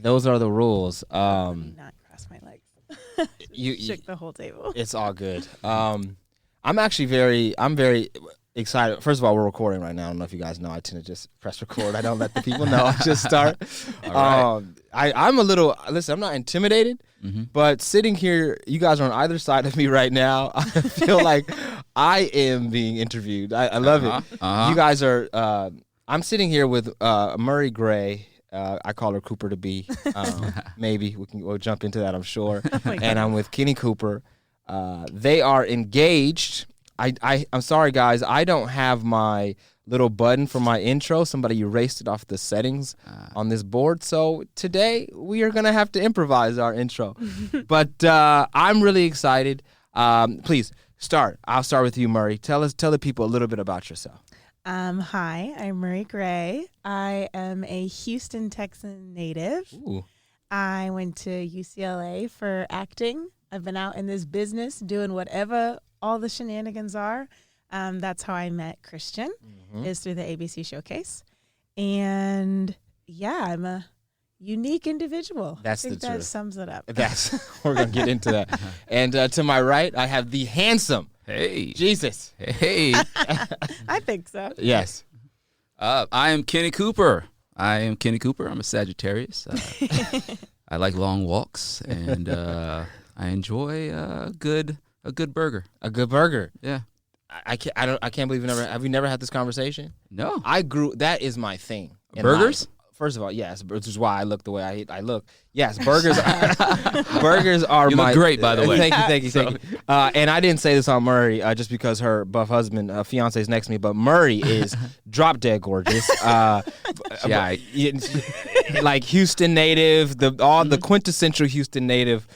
Those are the rules. Let me not cross my legs. You Shook the whole table. It's all good. I'm very excited. First of all, we're recording right now. I don't know if you guys know. I tend to just press record. I don't let the people know. I just start. All right. I'm a little. Listen, I'm not intimidated, but sitting here, you guys are on either side of me right now. I feel like I am being interviewed. I love it. You guys are. I'm sitting here with Murray Gray. I call her Cooper to be. Maybe we'll jump into that, I'm sure. And I'm with Kenny Cooper. They are engaged. I'm sorry, guys. I don't have my little button for my intro. Somebody erased it off the settings on this board. So today we are going to have to improvise our intro. But I'm really excited. Please start. I'll start with you, Murray. Tell the people a little bit about yourself. Hi, I'm Murray Gray. I am a Houston, Texas native. Ooh. I went to UCLA for acting. I've been out in this business doing whatever all the shenanigans are. That's how I met Christian, is through the ABC Showcase. And yeah, I'm a unique individual. That's I think the that truth. sums it up. We're going to get into that. And to my right, I have the handsome Hey. Jesus. Hey. I think so. Yes. I am Kenny Cooper. I'm a Sagittarius. I like long walks, and I enjoy a good burger. A good burger. Yeah. I can't believe have you never had this conversation? No. That is my thing. in Burgers? life. First of all, yes, which is why I look the way I look. Yes, burgers. Burgers are You my. look great, by the way. Thank you. And I didn't say this on Murray just because her buff husband, fiance, is next to me. But Murray is drop dead gorgeous. Yeah. Like Houston native, the quintessential Houston native.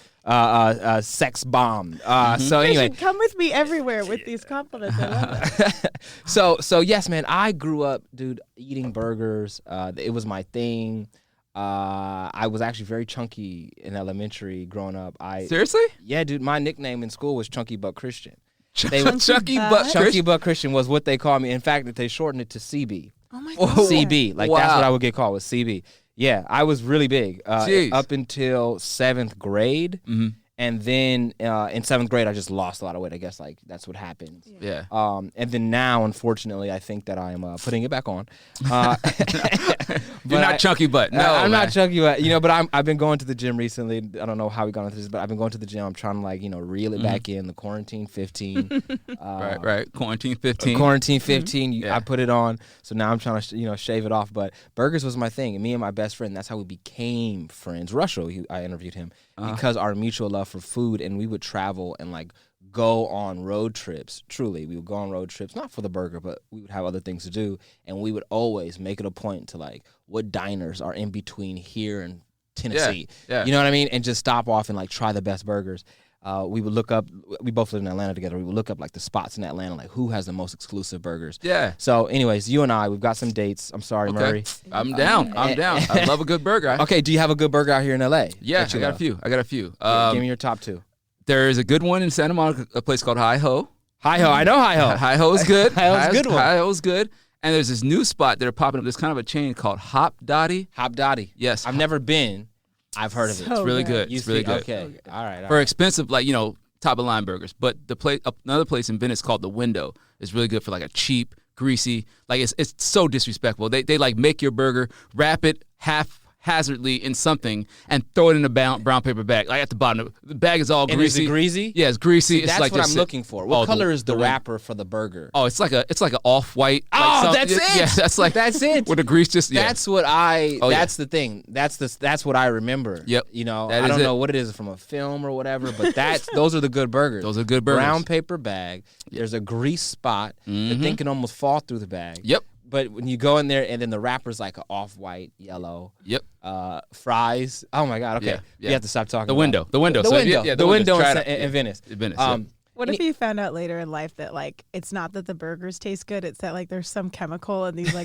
Sex bomb. So anyway, Christian, come with me everywhere with these compliments. I love it. so yes, man. I grew up, dude, eating burgers. It was my thing. I was actually very chunky in elementary growing up. Seriously? Yeah, dude. My nickname in school was Chunky Butt Christian. Chunky Butt? Butt Chunky Butt Christian was what they called me. In fact, they shortened it to CB. Oh my God. CB. Like that's Wow. what I would get called, was CB. Yeah, I was really big Jeez. up until 7th grade. Mm-hmm. And then in 7th grade, I just lost a lot of weight. I guess like that's what happens. Yeah. And then now, unfortunately, I think that I am putting it back on. You're not chunky butt. No, I'm man. not chunky, but I've been going to the gym recently. I don't know how we got into this, but I've been going to the gym. I'm trying to reel it back in. The quarantine 15. Right. Quarantine 15. Quarantine 15. Yeah. I put it on, so now I'm trying to shave it off. But burgers was my thing, and me and my best friend, that's how we became friends. Russell, I interviewed him because our mutual love for food, and we would travel and go on road trips. Truly, we would go on road trips, not for the burger, but we would have other things to do, and we would always make it a point to what diners are in between here and Tennessee. Yeah. You know what I mean? And just stop off and try the best burgers. We would look up. We both lived in Atlanta together. We would look up the spots in Atlanta, who has the most exclusive burgers. Yeah. So, anyways, you and we've got some dates. I'm sorry, Okay. Murray. I'm down. I love a good burger. Okay, do you have a good burger out here in LA? Yeah, that you I got love? a few. Give me your top two. There's a good one in Santa Monica, a place called Hi Ho. Hi Ho, I know Hi Ho. Hi Ho's good. Hi Ho's a good one. Hi Ho's good. And there's this new spot that are popping up. There's kind of a chain called Hop Dottie. Hop Dottie. Yes. I've never been. I've heard of it. So It's really good. You It's really see- good. Okay. All right. For expensive, top of line burgers. But another place in Venice called The Window is really good for a cheap, greasy. It's so disrespectful. They make your burger, wrap it haphazardly in something, and throw it in a brown paper bag. At the bottom, the bag is all And greasy. is it greasy? Yeah, it's greasy. It's That's what just I'm looking for. What color is the wrapper for the burger? Oh, it's like an off-white. Oh, that's it. Yeah, that's it. With the grease just. Yeah. That's what I. Oh, yeah. That's the thing. That's what I remember. Yep. I That don't is know it. what it is from a film or whatever, but those are the good burgers. Those are good burgers. Brown paper bag. There's a grease spot. The thing can almost fall through the bag. Yep. But when you go in there and then the wrapper's like an off-white, yellow. Yep. Fries. Oh my God. Okay. Yeah, yeah. You have to stop talking. The about window. it. The window. The So, window. yeah, the window Try it in out. Venice. In Venice. Yeah. What if you found out later in life that it's not that the burgers taste good, it's that there's some chemical in these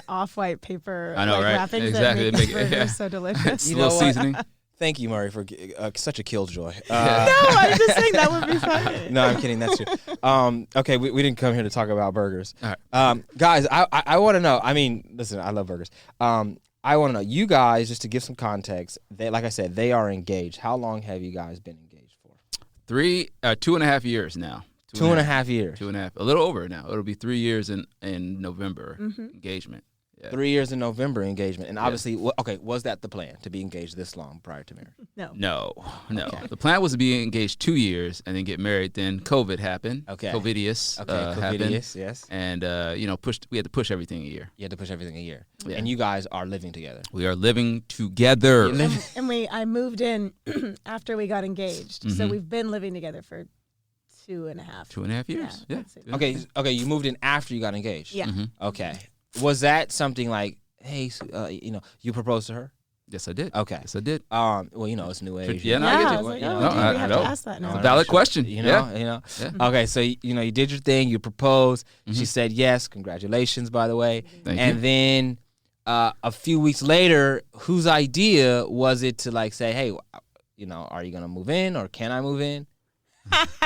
off-white paper I know, right? wrappings Exactly. that make They the make it- burgers yeah. so delicious. You A little know what? seasoning. Thank you, Murray, for such a killjoy. No, I'm just saying that would be funny. No, I'm kidding. That's true. Okay, we didn't come here to talk about burgers. All right. Guys, I want to know. I mean, listen, I love burgers. I I want to know, you guys, just to give some context, like I said, they are engaged. How long have you guys been engaged for? 2.5 years now. 2.5 years. 2.5, a little over now. It'll be 3 years in November engagement. Yeah. 3 years in November engagement. And obviously, was that the plan, to be engaged this long prior to marriage? No. Okay. The plan was to be engaged 2 years and then get married. Then COVID happened. Okay. COVIDious happened. COVIDious, yes. And, we had to push everything a year. You had to push everything a year. Yeah. And you guys are living together. We are living together. And I moved in after we got engaged. So we've been living together for 2.5. 2.5 years. Yeah. Okay, you moved in after you got engaged. Yeah. Okay. Was that something like, hey, you proposed to her? Yes, I did. Okay. Yes, I did. Well, it's new age. Yeah, I get you. was like, No, we have to I ask that now. It's a valid question. Yeah. Okay, so you did your thing. You proposed. She said yes. Congratulations, by the way. Thank and you. then a few weeks later, whose idea was it to say, hey, are you gonna move in or can I move in? Let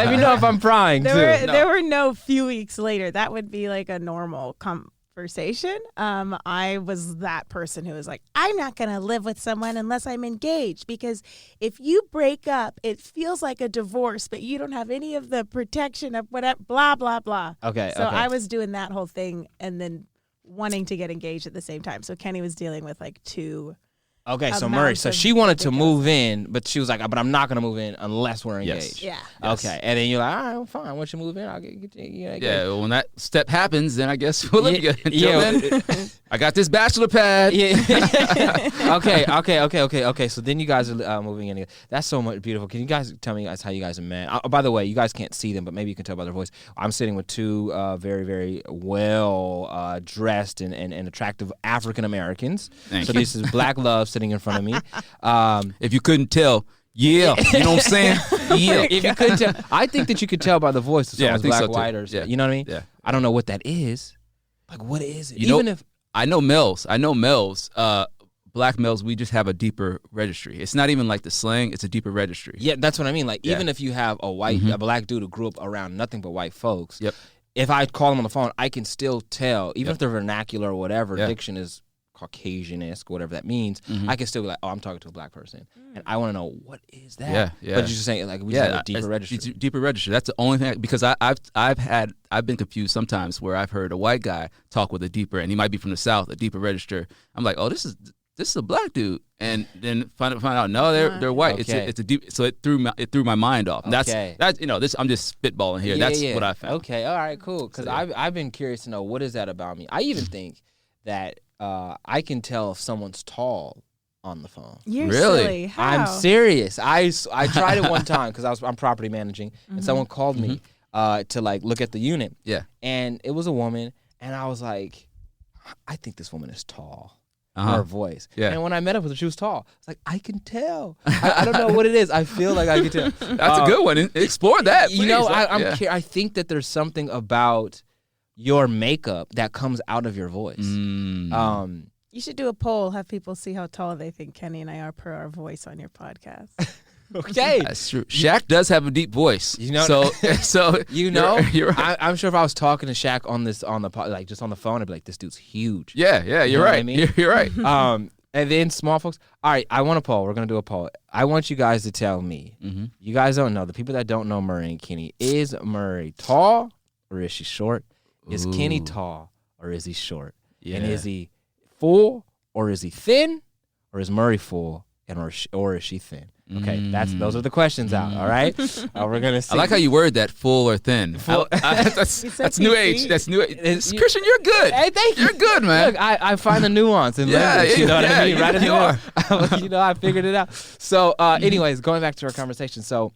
me know if I'm prying too. There were no few weeks later. That would be like a normal conversation. I was that person who was like, I'm not going to live with someone unless I'm engaged, because if you break up, it feels like a divorce, but you don't have any of the protection of whatever, blah, blah, blah. Okay. So I was doing that whole thing and then wanting to get engaged at the same time. So Kenny was dealing with two. Okay, so Murray, so she wanted to move in, but she was like, but I'm not going to move in unless we're engaged. Yeah. Okay, and then you're like, all right, well, fine. Why don't you move in? I'll get you. Yeah, well, when that step happens, then I guess we'll live together. Until Yeah. then, I got this bachelor pad. Yeah. Okay. So then you guys are moving in. That's so much beautiful. Can you guys tell me how you guys met? By the way, you guys can't see them, but maybe you can tell by their voice. I'm sitting with two very, very well dressed and attractive African Americans. Thank so you. this is Black Love sitting in front of me. If you couldn't tell, yeah, you know what I'm saying? Yeah. If you couldn't tell, I think that you could tell by the voice. Yeah, I think Black so too. White or Yeah. you know what I mean? Yeah. I don't know what that is. Like, what is it? I know males. Black males, we just have a deeper registry. It's not even like the slang, it's a deeper registry. Yeah, that's what I mean. Like, Yeah. even if you have a black dude who grew up around nothing but white folks, Yep. if I call them on the phone, I can still tell, even Yep. if their vernacular or whatever, Yeah. diction is Caucasian-esque, whatever that means, I can still be like, oh, I'm talking to a black person. And I want to know, what is that? Yeah, yeah. But you're just saying, like, we just have a deeper registry. It's deeper registry. That's the only thing, because I've been confused sometimes where I've heard a white guy talk with a deeper, and he might be from the South, a deeper register. I'm like, oh, this is a black dude, and then find out no, they're white. Okay. It's a deep. So it threw my mind off. And Okay. That's this. I'm just spitballing here. That's what I found. Okay, all right, cool. Because So, yeah. I've been curious to know, what is that about me? I even think that I can tell if someone's tall on the phone. You're Really? silly. How? I'm serious. I tried it one time because I'm property managing, and someone called me to look at the unit. Yeah. And it was a woman, and I was like, I think this woman is tall. Uh-huh. Her voice. Yeah. And when I met up with her, she was tall. It's like, I can tell. I don't know what it is. I feel like I can tell. That's a good one. Explore that. You know, please. I think that there's something about your makeup that comes out of your voice. You should do a poll, have people see how tall they think Kenny and I are per our voice on your podcast. Okay. That's true. Shaq does have a deep voice. You know- so you're right. I'm sure if I was talking to Shaq on the just on the phone, I'd be like, this dude's huge. Yeah, You you're know what right. I mean? You're right. And then small folks. All right, I want a poll. We're gonna do a poll. I want you guys to tell me. You guys don't know. The people that don't know Murray and Kenny, is Murray tall or is she short? Is Kenny tall or is he short? And Yeah. is he full or is he thin? Or is Murray full or is she thin? Okay, those are the questions out. All right, we're gonna see. I like how you word that, full or thin. That's new age. That's new age. Christian, you're good. Hey, thank you. You're good, man. Look, I find the nuance in Yeah, language. You know what I mean? yeah, Right in the you middle. You know, I figured it out. So, anyways, going back to our conversation. So,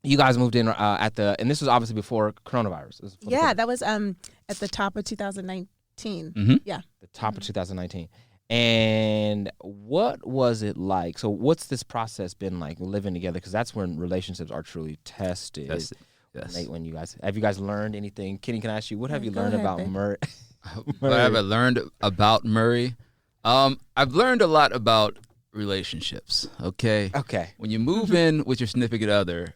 you guys moved in and this was obviously before coronavirus. It was before Yeah, that was at the top of 2019. Yeah. the top of 2019. And what was it like? So what's this process been like living together? Because that's when relationships are truly tested. Yes. Yes. Nate, have you guys learned anything? Kenny, can I ask you, what have you Go learned ahead, about babe. Murray? What have I learned about Murray? I've learned a lot about relationships. Okay. Okay. When you move in with your significant other,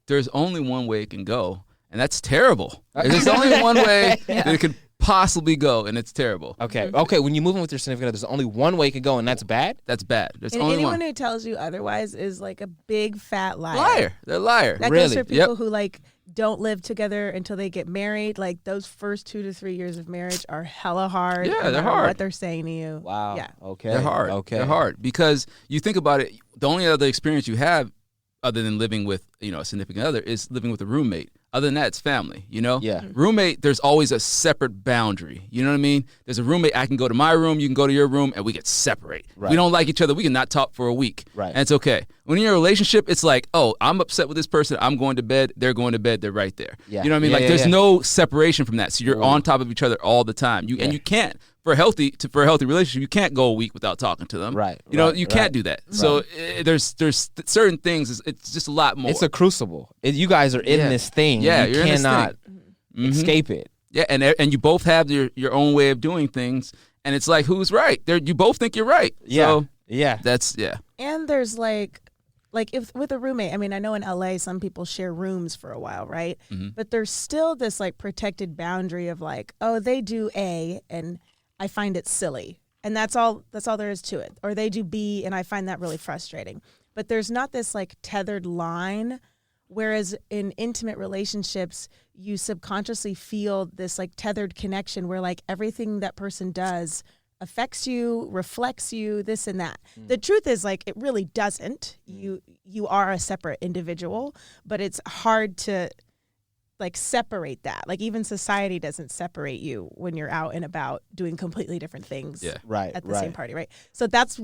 there's only one way it can go, and that's terrible. There's only one way that it could possibly go, and it's terrible. Okay. When you move in with your significant other, there's only one way it could go, and that's bad. That's bad. There's And only anyone one. who tells you otherwise is like a big fat liar. Liar. They're a liar. That Really? goes for people who like don't live together until they get married. Like those first 2 to 3 years of marriage are hella hard. Yeah, no they're matter hard. What they're saying to you. Wow. Yeah. Okay. They're hard. Okay. They're hard because you think about it. The only other experience you have, other than living with a significant other, is living with a roommate. Other than that, it's family. Yeah. Roommate. There's always a separate boundary. You know what I mean? There's a roommate. I can go to my room. You can go to your room, and we can separate. Right. We don't like each other. We can not talk for a week. Right. And it's okay. When you're in a relationship, it's like, oh, I'm upset with this person. I'm going to bed. They're going to bed. They're right there. Yeah. You know what I mean? Yeah, like yeah, there's yeah. no separation from that. So you're on top of each other all the time. And you can't. For a healthy relationship, you can't go a week without talking to them. Right, You know, right, you right. can't do that. So there's certain things. It's just a lot more. It's a crucible. You guys are in Yeah. this thing. Yeah, you you're in this cannot escape it. Yeah, and you both have your own way of doing things, and it's like who's right? You both think you're right. Yeah. So Yeah. that's And there's like if with a roommate, I mean, I know in LA some people share rooms for a while, right? But there's still this like protected boundary of like, oh, they do A and I find it silly. And that's all there is to it. Or they do B and I find that really frustrating. But there's not this like tethered line. Whereas in intimate relationships, you subconsciously feel this like tethered connection where like everything that person does affects you, reflects you, this and that. The truth is like it really doesn't. You are a separate individual, but it's hard to like separate that. Like even society doesn't separate you when you're out and about doing completely different things Right. at the same party, right? So that's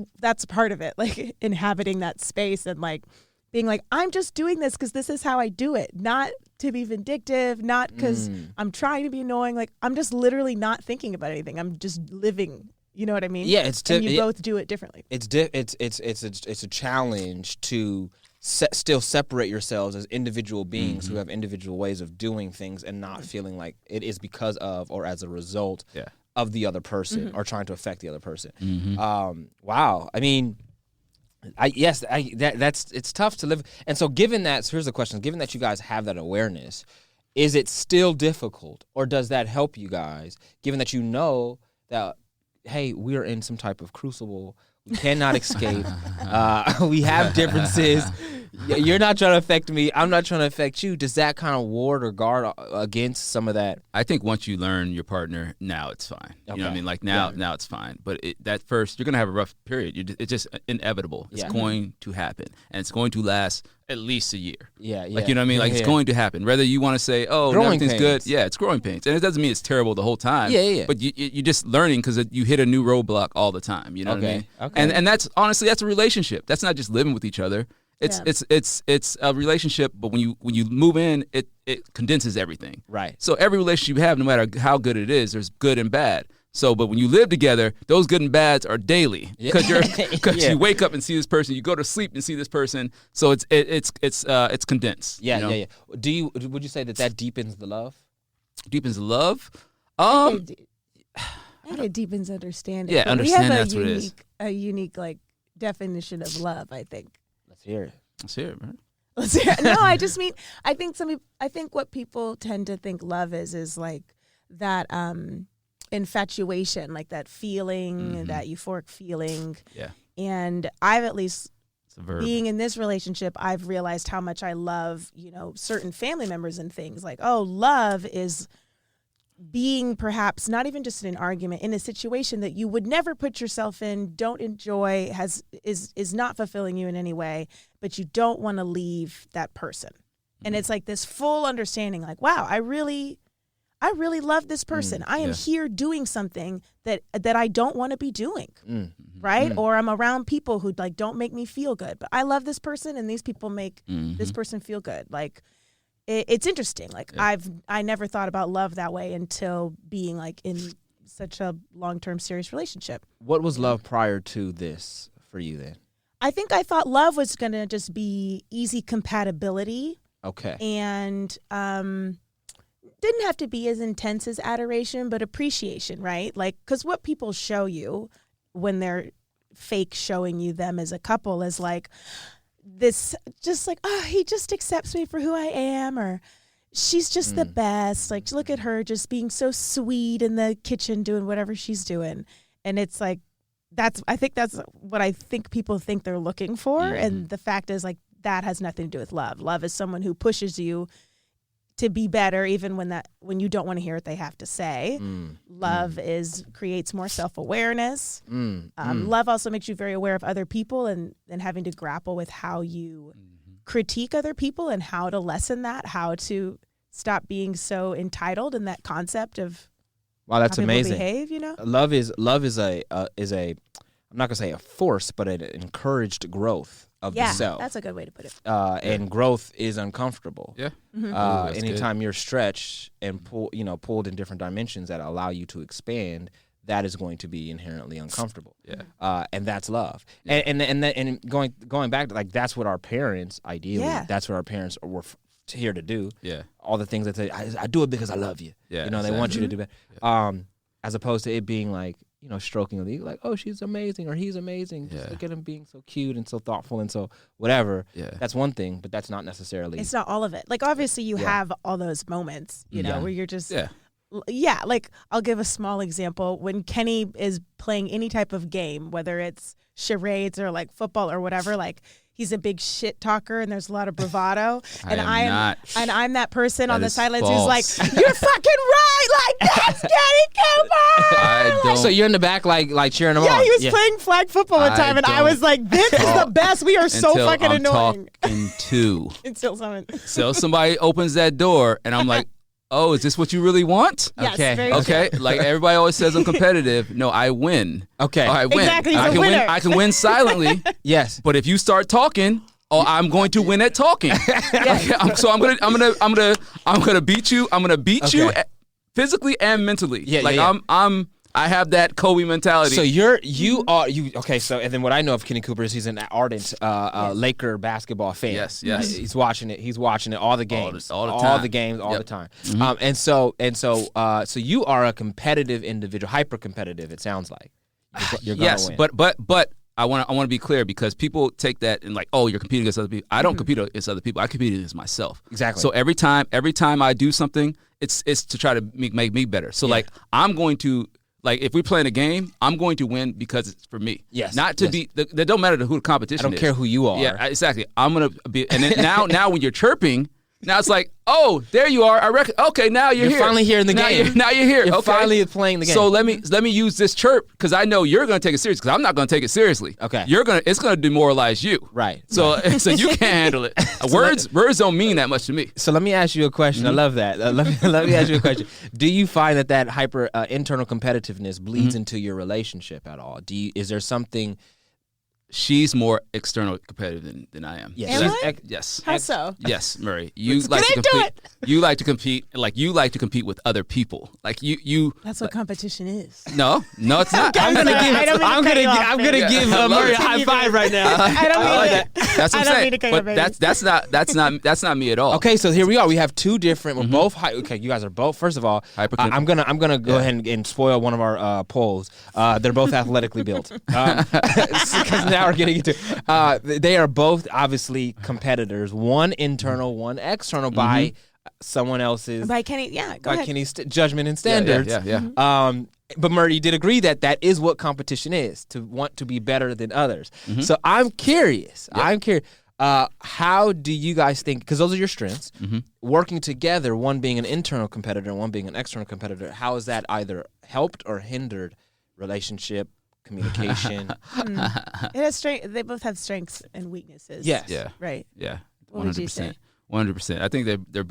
part of it, like inhabiting that space and like being like, I'm just doing this because this is how I do it, not to be vindictive, not because I'm trying to be annoying. Like I'm just literally not thinking about anything. I'm just living. You know what I mean? Yeah, it's and you both do it differently. It's a challenge to still separate yourselves as individual beings who have individual ways of doing things and not feeling like it is because of or as a result of the other person or trying to affect the other person. Wow. I mean, it's tough to live. And so given that, so here's the question, given that you guys have that awareness, is it still difficult or does that help you guys, given that you know that, hey, we are in some type of crucible, we cannot escape, we have differences, you're not trying to affect me, I'm not trying to affect you. Does that kind of ward or guard against some of that? I think once you learn your partner, now it's fine. You know what I mean? Like now it's fine. But that first, you're going to have a rough period. It's just inevitable. It's going to happen. And it's going to last at least a year. Yeah. Like, you know what I mean? Like it's going to happen. Whether you want to say, oh, Growing everything's pains. good. Yeah, it's growing pains. And it doesn't mean it's terrible the whole time. Yeah. But you're just learning because you hit a new roadblock all the time. You know what I mean? Okay. And that's, honestly, that's a relationship. That's not just living with each other. It's a relationship, but when you move in, it condenses everything. Right. So every relationship you have, no matter how good it is, there's good and bad. So, but when you live together, those good and bads are daily because you wake up and see this person, you go to sleep and see this person. So it's condensed. Yeah, you know? yeah. Would you say that deepens the love? Deepens the love. I think it deepens understanding. Yeah, But understanding, we have that's what it is. a unique like definition of love, I think. Let's hear it. Let's hear it, man. Let's hear it. No, I just mean I think what people tend to think love is like that infatuation, like that feeling, that euphoric feeling. Yeah. And I've at least It's a verb. being in this relationship, I've realized how much I love, certain family members and things. Like, oh, love is being perhaps not even just in an argument, in a situation that you would never put yourself in, don't enjoy, is not fulfilling you in any way, but you don't want to leave that person. And it's like this full understanding, like, wow, I really love this person. I am here doing something that I don't want to be doing, right? Or I'm around people who like don't make me feel good, but I love this person, and these people make this person feel good. Like, it's interesting. Like I never thought about love that way until being like in such a long-term serious relationship. What was love prior to this for you then? I think I thought love was going to just be easy compatibility. Okay. And didn't have to be as intense as adoration, but appreciation, right? Like, because what people show you when they're fake showing you them as a couple is like this, just like, oh, he just accepts me for who I am, or she's just the best. Like, look at her just being so sweet in the kitchen doing whatever she's doing. And it's like, I think that's what I think people think they're looking for. And the fact is, like, that has nothing to do with love. Love is someone who pushes you to be better, even when you don't want to hear what they have to say. Love creates more self-awareness. Love also makes you very aware of other people and having to grapple with how you critique other people and how to lessen that, how to stop being so entitled in that concept of wow, that's how people amazing. behave, you know? Love is a I'm not gonna say a force, but an encouraged growth of the self. That's a good way to put it. And growth is uncomfortable. Yeah. Anytime you're stretched and pulled in different dimensions that allow you to expand, that is going to be inherently uncomfortable. Yeah. And that's love. Yeah. And going back to, like, that's what our parents ideally. Yeah. That's what our parents were here to do. Yeah. All the things that I do it because I love you. Yeah. You know, exactly. They want you to do that. Yeah. As opposed to it being like, you know, stroking of the ego, like, oh, she's amazing or he's amazing. Just look at him being so cute and so thoughtful and so whatever. Yeah. That's one thing, but that's not necessarily. It's not all of it. Like, obviously you have all those moments, you know, where you're just, like, I'll give a small example. When Kenny is playing any type of game, whether it's charades or like football or whatever, like, he's a big shit talker and there's a lot of bravado. And I'm that person on the sidelines who's like, you're fucking right, like, that's Kenny Cooper. So you're in the back like cheering him on. Yeah, he was playing flag football one time and I was like, this is the best. We are so fucking annoying. Until somebody opens that door and I'm like, oh, is this what you really want? Yes, okay. Like, everybody always says I'm competitive. No, I win. Okay. I win. Exactly. He's a winner. I can win silently. Yes. But if you start talking, I'm going to win at talking. Okay, so I'm gonna beat you. I'm gonna beat you physically and mentally. I have that Kobe mentality. So okay. So, and then what I know of Kenny Cooper is he's an ardent Laker basketball fan. Yes. He's watching it. He's watching it all the games, all the time. And so you are a competitive individual, hyper competitive. It sounds like you're gonna win. but I want to be clear, because people take that and like, oh, you're competing against other people. I don't compete against other people. I compete against myself. Exactly. So every time I do something, it's to try to make me better. So like, I'm going to. Like, if we're playing a game, I'm going to win because it's for me. Yes. Not to be. That don't matter who the competition is. I don't care who you are. Yeah, exactly. I'm gonna be. And then now when you're chirping, now it's like, oh, there you are. I reckon. Okay, now you're here. Finally here in the game. Now you're here. You're finally playing the game. So let me use this chirp, because I know you're gonna take it serious, because I'm not gonna take it seriously. Okay. It's gonna demoralize you. Right. So you can't handle it. Words don't mean that much to me. So let me ask you a question. I love that. Let me ask you a question. Do you find that hyper internal competitiveness bleeds into your relationship at all? Is there something? She's more external competitive than I am. Yes. Am I? Yes. How so? Yes, Murray. You like to compete. You like to compete. Like, you like to compete with other people. Like you. That's what competition is. No, it's not. I'm gonna give Murray a high five right now. I don't mean that. That's what I'm saying. But that's not me at all. Okay, so here we are. We have two different. We're both high. Okay, you guys are both. First of all, I'm gonna go ahead and spoil one of our polls. They're both athletically built. Because now we're getting into. They are both obviously competitors. One internal, one external by someone else's. By Kenny, go ahead. Kenny's judgment and standards. Yeah. But Murray, you did agree that is what competition is, to want to be better than others. So I'm curious. How do you guys think, because those are your strengths, working together, one being an internal competitor and one being an external competitor, how has that either helped or hindered relationship, communication? It has strength. They both have strengths and weaknesses. Yes. Yeah. Right. Yeah. 100%. What would you say? 100%. I think they're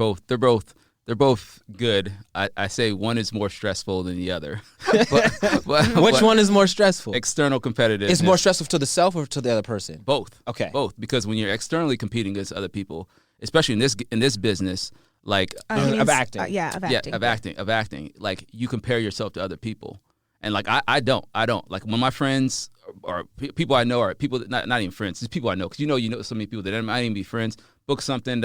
both good. I say one is more stressful than the other. Which one is more stressful? External competitiveness. Is more stressful to the self or to the other person? Both. Okay. Both, because when you're externally competing against other people, especially in this business, like of acting. Of acting. Like, you compare yourself to other people. And like, I don't like, when my friends or people I know, or people that not even friends, it's people I know, because you know so many people that might even be friends, book something,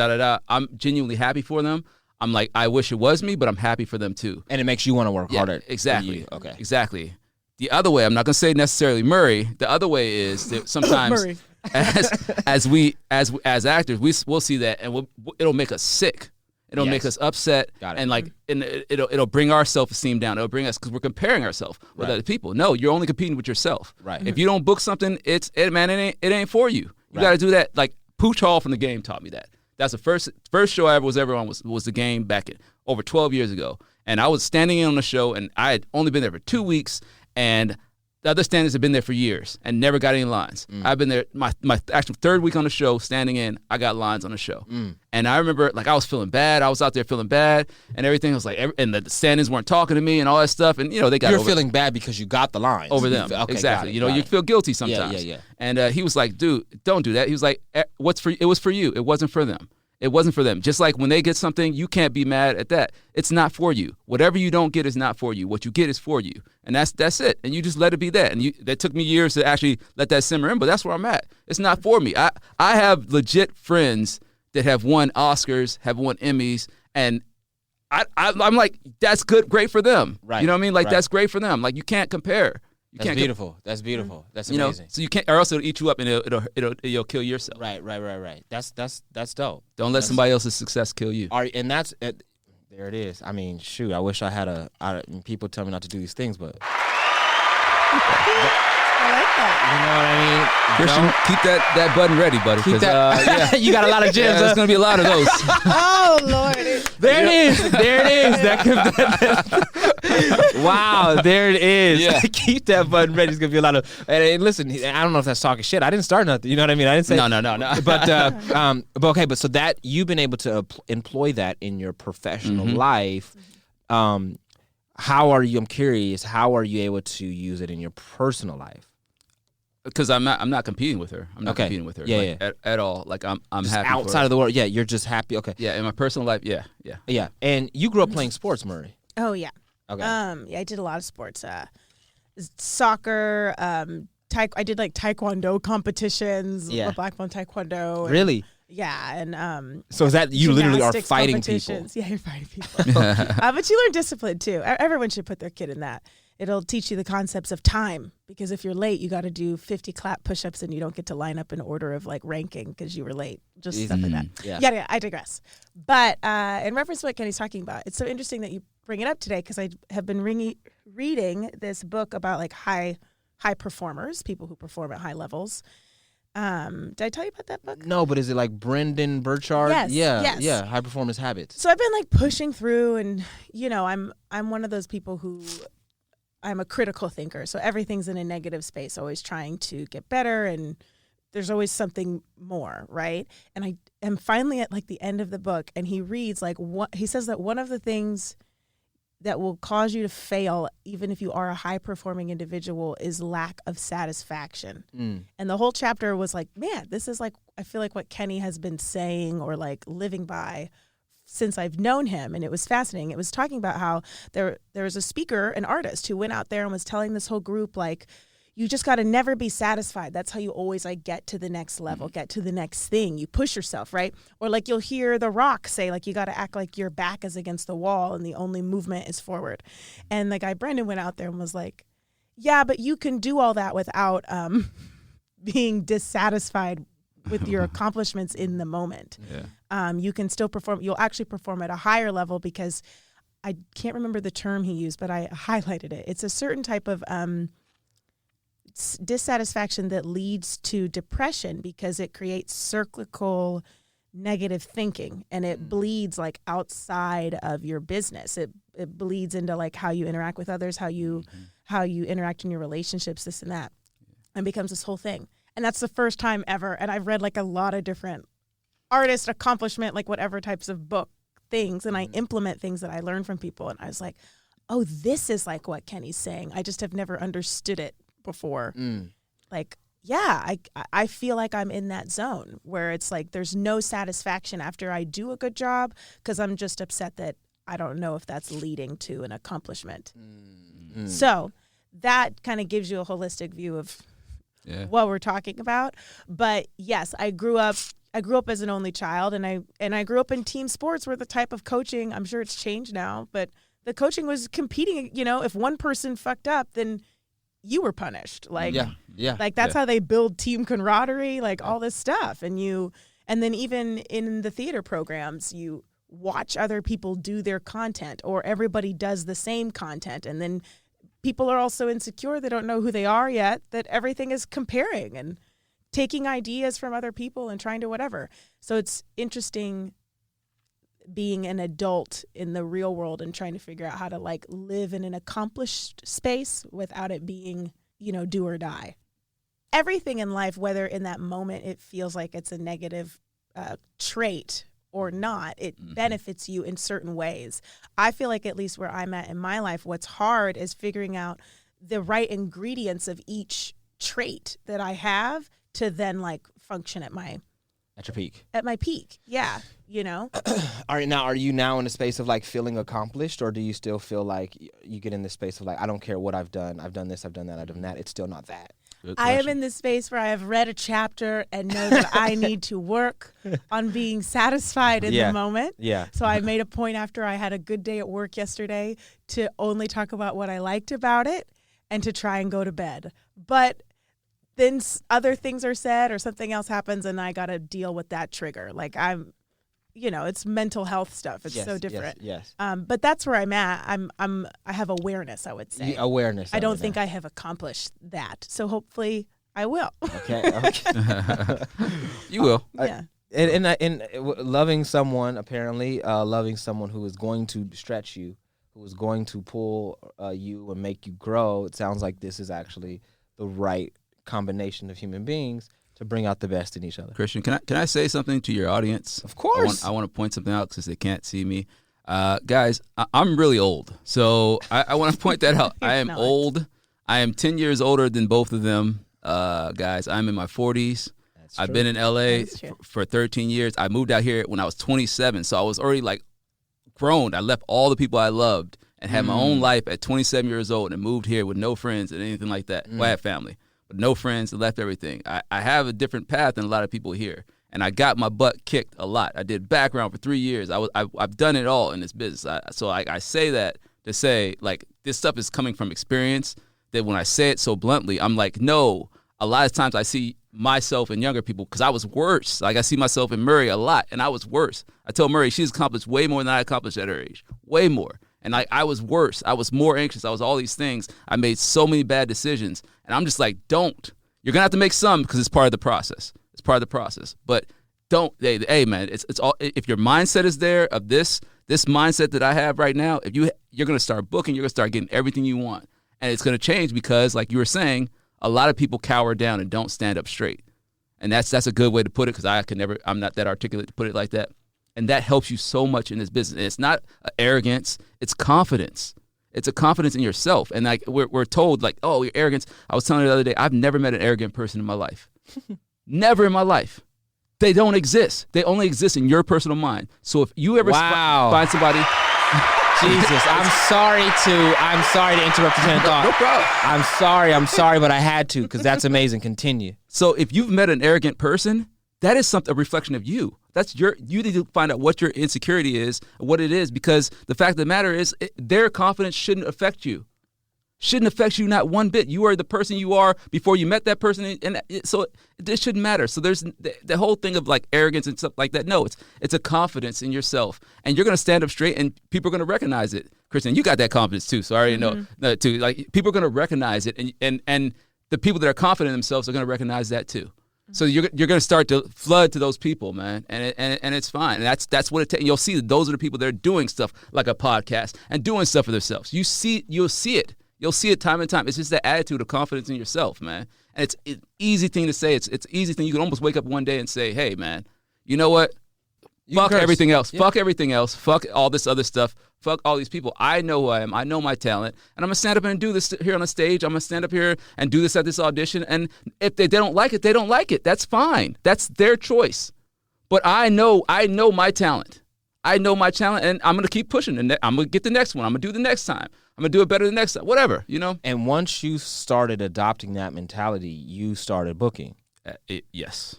I'm genuinely happy for them. I'm like, I wish it was me, but I'm happy for them too. And it makes you want to work harder. Exactly. Okay. Exactly. The other way, I'm not gonna say necessarily Murray. The other way is that sometimes as actors, we'll see that, and it'll make us sick. It'll make us upset, and it'll bring our self-esteem down. It'll bring us, because we're comparing ourselves with other people. No, you're only competing with yourself. Right. If you don't book something, it ain't for you. You got to do that. Like Pooch Hall from The Game taught me that. That's the first show I was ever on was The Game back over 12 years ago. And I was standing in on the show, and I had only been there for 2 weeks, and the other stand-ins had been there for years and never got any lines. I've been there, my actual third week on the show, standing in, I got lines on the show. And I remember, like, I was feeling bad. I was out there feeling bad and everything. I was like, and the stand-ins weren't talking to me and all that stuff. And, they got You're feeling bad because you got the lines. Over them. Okay, exactly. You feel guilty sometimes. Yeah. And he was like, dude, don't do that. He was like, it was for you. It wasn't for them. It wasn't for them. Just like when they get something, you can't be mad at that. It's not for you. Whatever you don't get is not for you. What you get is for you. And that's it. And you just let it be that. And that took me years to actually let that simmer in, but that's where I'm at. It's not for me. I have legit friends that have won Oscars, have won Emmys, and I'm like, that's great for them. Right. You know what I mean? Like, that's great for them. Like, you can't compare. That's beautiful. That's beautiful. That's amazing. So you can't, or else it'll eat you up and it'll kill yourself. Right. That's dope. Don't let somebody else's success kill you. And that's there it is. I mean, shoot, I wish I had people tell me not to do these things, but I like that. you know what I mean? Christian, keep that button ready, buddy. Keep that. You got a lot of gems. There's going to be a lot of those. Oh, Lord. There it is. Wow, there it is. Yeah. Keep that button ready. It's gonna be a lot of. And listen, I don't know if that's talking shit. I didn't start nothing. You know what I mean? I didn't say No. But okay. But so that you've been able to employ that in your professional life. How are you? I'm curious. How are you able to use it in your personal life? Because I'm not competing with her. I'm not competing with her. Yeah. At all. Like I'm just happy outside for her. of the world. Yeah, you're just happy. Okay. Yeah, in my personal life. Yeah. And you grew up playing sports, Murray. Oh, yeah. Okay. Yeah, I did a lot of sports. Soccer, I did like taekwondo competitions, black belt taekwondo. Really? Yeah, and so is that you literally are fighting people? Yeah, you're fighting people. But you learn discipline too. Everyone should put their kid in that. It'll teach you the concepts of time, because if you're late, you got to do 50 clap push-ups and you don't get to line up in order of like ranking because you were late. Just stuff like that. Yeah, I digress. But in reference to what Kenny's talking about, it's so interesting that you bring it up today, because I have been reading this book about like high performers, people who perform at high levels. Did I tell you about that book? No, but is it like Brendan Burchard? Yes. Yeah. High Performance Habits. So I've been like pushing through, and I'm one of those people who I'm a critical thinker. So everything's in a negative space, always trying to get better, and there's always something more, right? And I am finally at like the end of the book, and he reads like he says that one of the things that will cause you to fail, even if you are a high-performing individual, is lack of satisfaction. And the whole chapter was like, man, this is like, I feel like what Kenny has been saying or like living by since I've known him. And it was fascinating. It was talking about how there was a speaker, an artist, who went out there and was telling this whole group, like, you just got to never be satisfied. That's how you always like get to the next level, get to the next thing. You push yourself, right? Or like you'll hear The Rock say, like, you got to act like your back is against the wall and the only movement is forward. And the guy Brendan went out there and was like, yeah, but you can do all that without being dissatisfied with your accomplishments in the moment. Yeah. You can still perform. You'll actually perform at a higher level, because I can't remember the term he used, but I highlighted it. It's a certain type of dissatisfaction that leads to depression, because it creates cyclical negative thinking, and it bleeds like outside of your business. It bleeds into like how you interact with others, how you interact in your relationships, this and that, and becomes this whole thing. And that's the first time ever. And I've read like a lot of different artist accomplishment, like whatever types of book things, and I implement things that I learn from people. And I was like, oh, this is like what Kenny's saying. I just have never understood it before. Like, yeah, I feel like I'm in that zone where it's like there's no satisfaction after I do a good job, because I'm just upset that I don't know if that's leading to an accomplishment. So that kind of gives you a holistic view of what we're talking about. But yes, I grew up as an only child, and I grew up in team sports, where the type of coaching, I'm sure it's changed now, but the coaching was competing. If one person fucked up, then you were punished. Like, like that's how they build team camaraderie, like all this stuff. And then even in the theater programs, watch other people do their content, or everybody does the same content. And then people are also insecure. They don't know who they are yet, that everything is comparing and taking ideas from other people and trying to whatever. So it's interesting being an adult in the real world and trying to figure out how to like live in an accomplished space without it being, do or die. Everything in life, whether in that moment it feels like it's a negative trait or not, it benefits you in certain ways. I feel like, at least where I'm at in my life, what's hard is figuring out the right ingredients of each trait that I have to then like function at my peak. At my peak, yeah, Are you now in a space of like feeling accomplished, or do you still feel like you get in this space of like, I don't care what I've done this, I've done that, I've done that, it's still not that? I am in this space where I have read a chapter and know that I need to work on being satisfied in the moment. Yeah. So I made a point after I had a good day at work yesterday to only talk about what I liked about it and to try and go to bed. But then other things are said or something else happens and I got to deal with that trigger. Like it's mental health stuff. It's so different. Yes. But that's where I'm at. I have awareness, I would say. Awareness. I don't think I have accomplished that. So hopefully I will. Okay. You will. Yeah. And loving someone, apparently, loving someone who is going to stretch you, who is going to pull you and make you grow, it sounds like this is actually the right combination of human beings to bring out the best in each other. Christian, can I say something to your audience? Of course. I want to point something out because they can't see me. Guys, I'm really old. So I want to point that out. I am old. I am 10 years older than both of them. Guys, I'm in my 40s. I've been in LA for 13 years. I moved out here when I was 27. So I was already like grown. I left all the people I loved and had my own life at 27 years old and moved here with no friends and anything like that. Well, I had family. No friends, left everything. I have a different path than a lot of people here, and I got my butt kicked a lot. I did background for 3 years. I've done it all in this business. So I say that to say, like, this stuff is coming from experience, that when I say it so bluntly, I'm like, no, a lot of times I see myself in younger people because I was worse. Like, I see myself in Murray a lot, and I was worse. I tell Murray she's accomplished way more than I accomplished at her age, way more. And I was worse. I was more anxious. I was all these things. I made so many bad decisions. And I'm just like, don't. You're going to have to make some because it's part of the process. It's part of the process. But don't. Hey man, it's all. If your mindset is there of this mindset that I have right now, if you're going to start booking, you're going to start getting everything you want. And it's going to change because, like you were saying, a lot of people cower down and don't stand up straight. And that's a good way to put it because I'm not that articulate to put it like that. And that helps you so much in this business. And it's not arrogance, it's confidence. It's a confidence in yourself. And like we're told, like, oh, you're arrogant. I was telling her the other day, I've never met an arrogant person in my life. Never in my life. They don't exist. They only exist in your personal mind. So if you ever find somebody... Jesus, I'm sorry to interrupt your train of thought. No problem. I'm sorry, but I had to because that's amazing. Continue. So if you've met an arrogant person, that is a reflection of you. You need to find out what your insecurity is, what it is, because the fact of the matter is their confidence shouldn't affect you. Shouldn't affect you not one bit. You are the person you are before you met that person, and so it shouldn't matter. So there's the whole thing of like arrogance and stuff like that. No, it's a confidence in yourself, and you're gonna stand up straight, and people are gonna recognize it. Kristen, you got that confidence too, so I already know that too. Like people are gonna recognize it, and the people that are confident in themselves are gonna recognize that too. So you're going to start to flood to those people, man, and it's fine. And that's what it takes. You'll see that those are the people that are doing stuff like a podcast and doing stuff for themselves. You'll see it. You'll see it time and time. It's just that attitude of confidence in yourself, man. And it's an easy thing to say. It's an easy thing. You can almost wake up one day and say, hey, man, you know what? Fuck everything else. Yeah. Fuck everything else. Fuck all this other stuff. Fuck all these people. I know who I am. I know my talent. And I'm going to stand up and do this here on the stage. I'm going to stand up here and do this at this audition. And if they don't like it, they don't like it. That's fine. That's their choice. But I know my talent. I know my talent, and I'm going to keep pushing. And I'm going to get the next one. I'm going to do the next time. I'm going to do it better the next time. Whatever, you know? And once you started adopting that mentality, you started booking. Yes.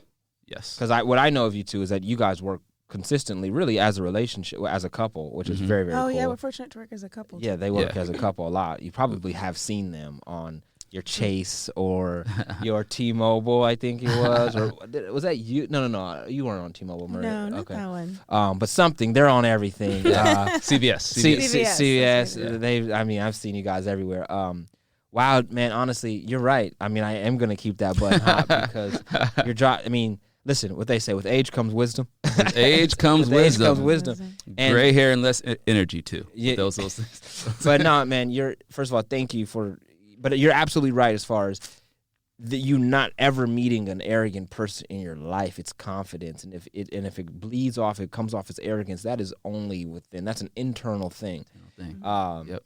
Because what I know of you two is that you guys work consistently, really, as a relationship, as a couple, which is very, very cool. Oh, yeah, we're fortunate to work as a couple. Yeah, they work as a couple a lot. You probably have seen them on your Chase or your T-Mobile, I think it was, or was that you? No, you weren't on T-Mobile, Maria. No, not okay. that one. But something, they're on everything. CVS. CVS. I've seen you guys everywhere. Wow, man, honestly, you're right. I mean, I am going to keep that button hot because listen, what they say, with age comes wisdom. With age comes wisdom. Age comes wisdom. And gray hair and less energy, too. Yeah. Those things. But no, man, first of all, thank you but you're absolutely right as far as you not ever meeting an arrogant person in your life. It's confidence. And if it bleeds off, it comes off as arrogance, that is only within. That's an internal thing. Yep.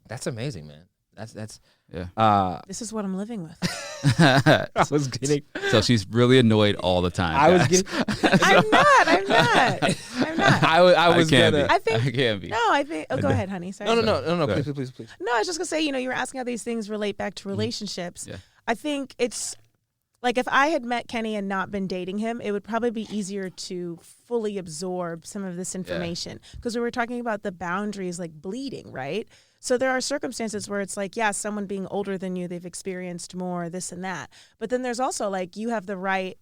That's amazing, man. That's yeah. This is what I'm living with. I was kidding. So she's really annoyed all the time. I was guys. kidding. I'm not. I was can gonna. be. I think. I can be. No, I think. Oh, go ahead, honey. Sorry. No. Go Please. No, I was just gonna say. You were asking how these things relate back to relationships. Yeah. I think it's like if I had met Kenny and not been dating him, it would probably be easier to fully absorb some of this information because we were talking about the boundaries, like bleeding, right? So there are circumstances where it's like, yeah, someone being older than you, they've experienced more, this and that. But then there's also like you have the right.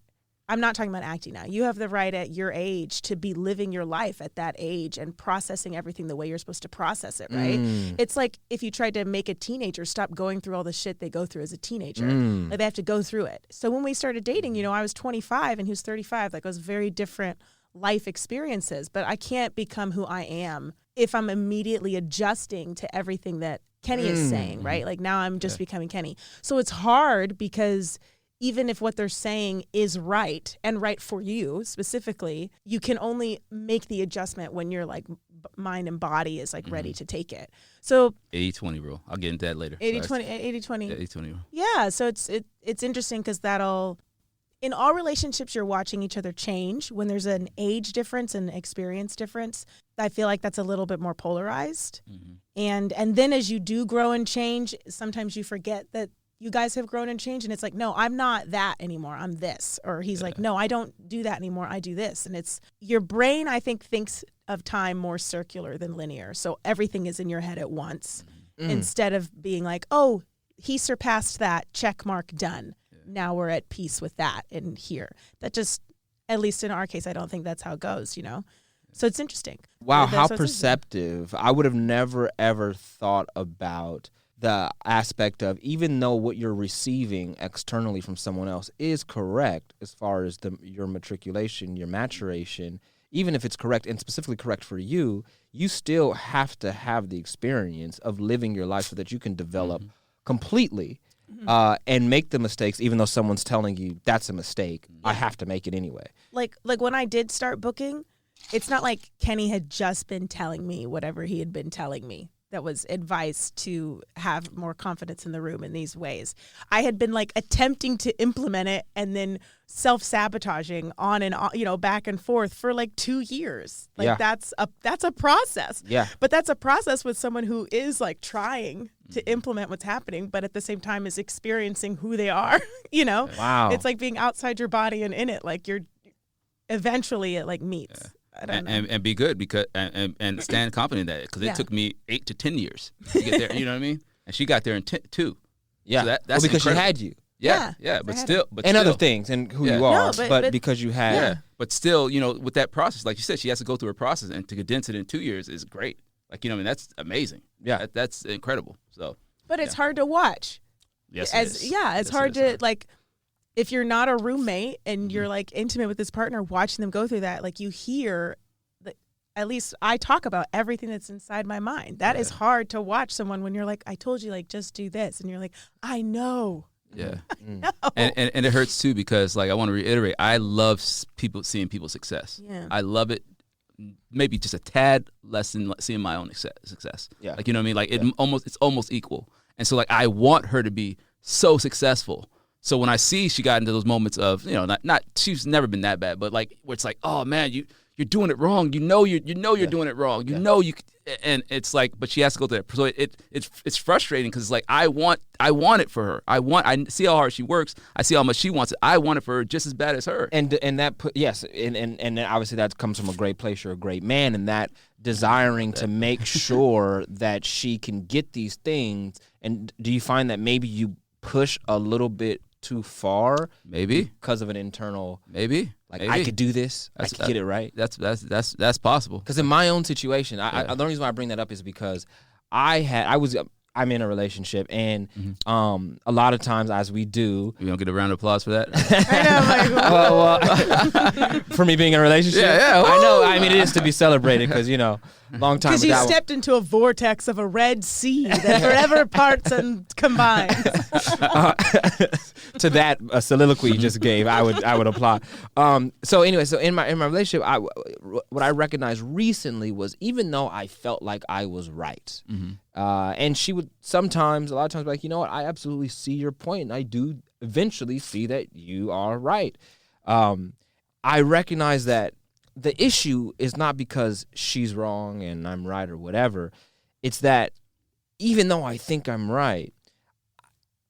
I'm not talking about acting now. You have the right at your age to be living your life at that age and processing everything the way you're supposed to process it, right? It's like if you tried to make a teenager stop going through all the shit they go through as a teenager. Like they have to go through it. So when we started dating, I was 25 and he was 35. Like it was very different life experiences. But I can't become who I am if I'm immediately adjusting to everything that Kenny is saying, right? Like now I'm just becoming Kenny. So it's hard because even if what they're saying is right and right for you specifically, you can only make the adjustment when your like mind and body is like ready to take it. So 80-20 rule. I'll get into that later. 80-20. Yeah, 80-20 rule. Yeah, so it's interesting because in all relationships, you're watching each other change. When there's an age difference and experience difference, I feel like that's a little bit more polarized. And then as you do grow and change, sometimes you forget that you guys have grown and changed, and it's like, no, I'm not that anymore. I'm this. Or he's like, no, I don't do that anymore. I do this. And it's your brain, I think, thinks of time more circular than linear. So everything is in your head at once instead of being like, oh, he surpassed that, check mark, done. Now we're at peace with that and here. That just, at least in our case, I don't think that's how it goes, So it's interesting. Wow, how perceptive. I would have never, ever thought about the aspect of, even though what you're receiving externally from someone else is correct as far as your matriculation, your maturation, even if it's correct and specifically correct for you, you still have to have the experience of living your life so that you can develop completely and make the mistakes, even though someone's telling you that's a mistake. I have to make it anyway. Like when I did start booking, it's not like Kenny had just been telling me whatever he had been telling me. That was advice to have more confidence in the room in these ways. I had been like attempting to implement it and then self-sabotaging on and on, back and forth for like 2 years. Like that's a process. Yeah. But that's a process with someone who is like trying to implement what's happening, but at the same time is experiencing who they are. Wow. It's like being outside your body and in it. Like eventually it like meets. Yeah. And be good because and stand confident in that because it took me 8 to 10 years to get there. You know what I mean? And she got there in 2. Yeah, so that's because incredible. she had you. Yeah, but still, other things and who you are, but because you had. Yeah, but still, with that process, like you said, she has to go through a process, and to condense it in 2 years is great. Like that's amazing. Yeah, that's incredible. So, but it's hard to watch. Yes, it's hard to like. If you're not a roommate and you're like intimate with this partner, watching them go through that, like you hear, at least I talk about everything that's inside my mind. That is hard to watch someone when you're like, I told you, like, just do this. And you're like, I know. And it hurts too because like I want to reiterate, I love seeing people's success. Yeah. I love it. Maybe just a tad less than seeing my own success. Yeah. Like, you know what I mean? Like it's almost equal. And so like I want her to be so successful. So when I see she got into those moments of, not she's never been that bad, but like where it's like, oh man, you're doing it wrong. You're doing it wrong. And it's like, but she has to go through that. So it's frustrating because it's like I want it for her. I see how hard she works. I see how much she wants it. I want it for her just as bad as her. And that and obviously that comes from a great place. You're a great man, and that desiring to make sure that she can get these things. And do you find that maybe you push a little bit too far, maybe because of an internal, maybe I could do this, I could get it right. That's possible. Because in my own situation, the only reason why I bring that up is because I'm in a relationship, and a lot of times, as we do, you don't get a round of applause for that. I know, well, for me being in a relationship, yeah. I know. I mean, it is to be celebrated because long time. Because you stepped into a vortex of a Red Sea that forever parts and combines. To that soliloquy you just gave, I would applaud. So anyway, in my relationship, what I recognized recently was, even though I felt like I was right, and she would a lot of times be like, you know what, I absolutely see your point, and I do eventually see that you are right. I recognize that the issue is not because she's wrong and I'm right or whatever. It's that even though I think I'm right,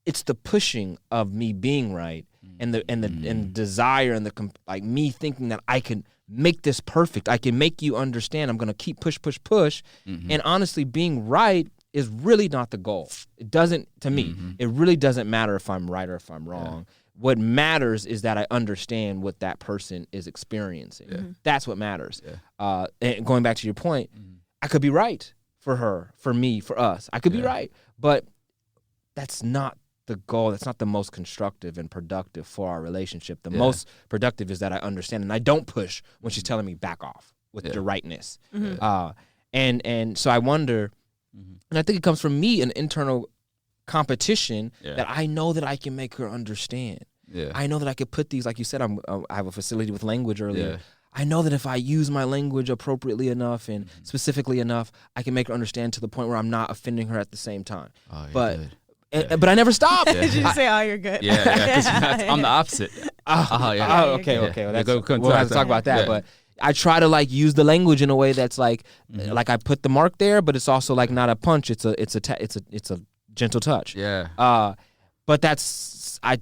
it's the pushing of me being right, and the desire, and like me thinking that I can make this perfect. I can make you understand. I'm gonna keep push, and honestly, being right is really not the goal. It doesn't, to me. It really doesn't matter if I'm right or if I'm wrong. Yeah. What matters is that I understand what that person is experiencing. Yeah. That's what matters. Yeah. And going back to your point, I could be right for her, for me, for us. I could be right, but that's not the goal. That's not the most constructive and productive for our relationship. The most productive is that I understand, and I don't push when she's telling me back off with your rightness. And so I wonder, and I think it comes from me, an internal competition that I know that I can make her understand. Yeah. I know that I could put these, like you said, I have a facility with language earlier. Yeah. I know that if I use my language appropriately enough and specifically enough, I can make her understand to the point where I'm not offending her at the same time. Oh, but I never stop. Did you say, "Oh, you're good"? Yeah, I'm the opposite. Okay. Well, we'll have to talk about that. Yeah. But I try to like use the language in a way that's like I put the mark there, but it's also like not a punch. It's a gentle touch. Yeah. But I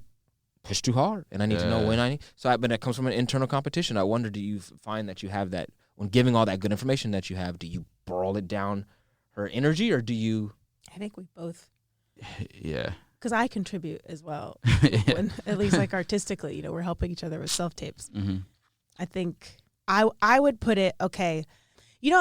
push too hard, and I need to know when I need. But it comes from an internal competition. I wonder, do you find that you have that when giving all that good information that you have? Do you boil it down her energy, or do you? I think we both. Yeah. Because I contribute as well, when, at least like artistically, we're helping each other with self-tapes. I think I would put it, okay,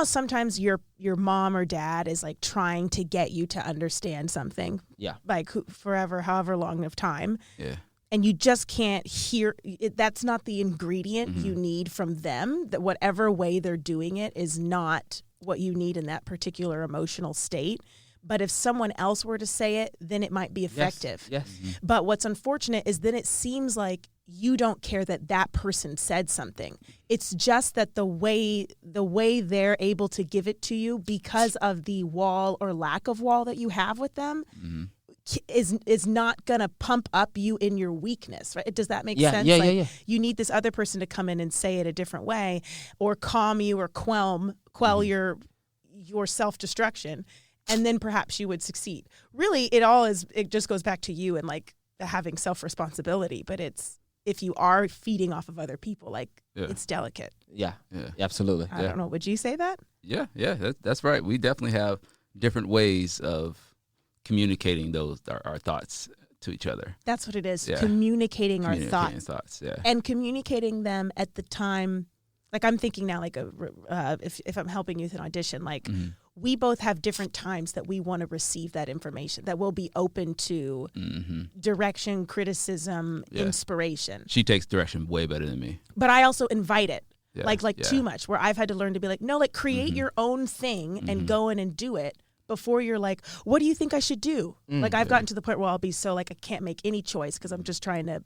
sometimes your mom or dad is like trying to get you to understand something. Yeah. Like forever, however long of time. Yeah. And you just can't hear it. That's not the ingredient you need from them. That whatever way they're doing it is not what you need in that particular emotional state. But if someone else were to say it, then it might be effective. Yes. But what's unfortunate is then it seems like you don't care that person said something. It's just that the way they're able to give it to you because of the wall or lack of wall that you have with them is not going to pump up you in your weakness, right? Does that make sense? Yeah. You need this other person to come in and say it a different way, or calm you, or quell your self-destruction. And then perhaps you would succeed. Really, it just goes back to you and like having self-responsibility. But it's, if you are feeding off of other people, it's delicate. Yeah, absolutely. I don't know. Would you say that? Yeah, that's right. We definitely have different ways of communicating our thoughts to each other. That's what it is. Yeah. Communicating our thoughts. Yeah. And communicating them at the time. Like I'm thinking now, like if I'm helping you with an audition, like we both have different times that we want to receive that information, that we'll be open to direction, criticism, inspiration. She takes direction way better than me. But I also invite it, too much, where I've had to learn to be like, no, like create your own thing and go in and do it before you're like, what do you think I should do? Like I've gotten to the point where I'll be so like, I can't make any choice because I'm just trying to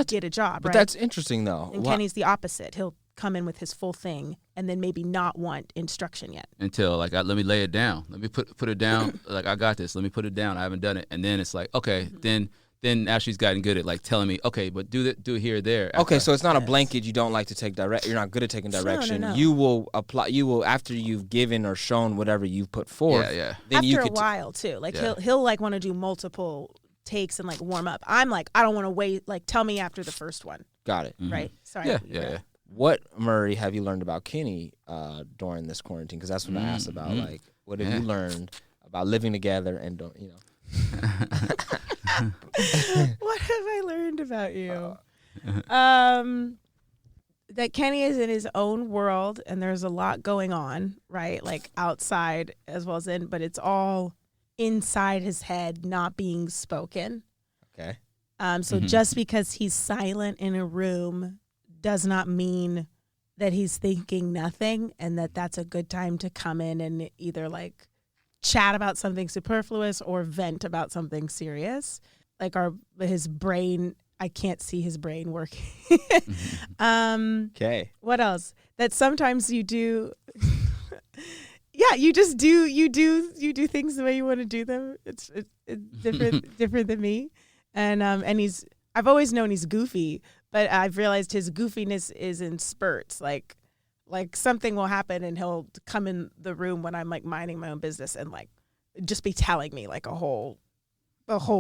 get a job. But right? That's interesting though. And Kenny's the opposite. He'll come in with his full thing and then maybe not want instruction yet until like let me lay it down, let me put it down. Like I got this, let me put it down, I haven't done it. And then it's like, okay, then now she's gotten good at like telling me, okay, but do it here or there. Okay, so it's not a blanket. You don't like to take you're not good at taking direction. No. You will apply. You will, after you've given or shown whatever you've put forth. Yeah. Then after a while too, like he'll like want to do multiple takes and like warm up. I'm like, I don't want to wait. Like tell me after the first one. Got it. Right. Sorry. Yeah. What, Murray, have you learned about Kenny during this quarantine? Because that's what I asked about. Like, what have you learned about living together and What have I learned about you? That Kenny is in his own world, and there's a lot going on, right? Like outside as well as in, but it's all inside his head, not being spoken. Okay. So just because he's silent in a room does not mean that he's thinking nothing, and that's a good time to come in and either like chat about something superfluous or vent about something serious. Like his brain, I can't see his brain working. Okay. What else? That sometimes you do. Yeah, you just do. You do things the way you want to do them. It's different than me, and I've always known he's goofy, but I've realized his goofiness is in spurts. Like something will happen and he'll come in the room when I'm like minding my own business and like just be telling me like a whole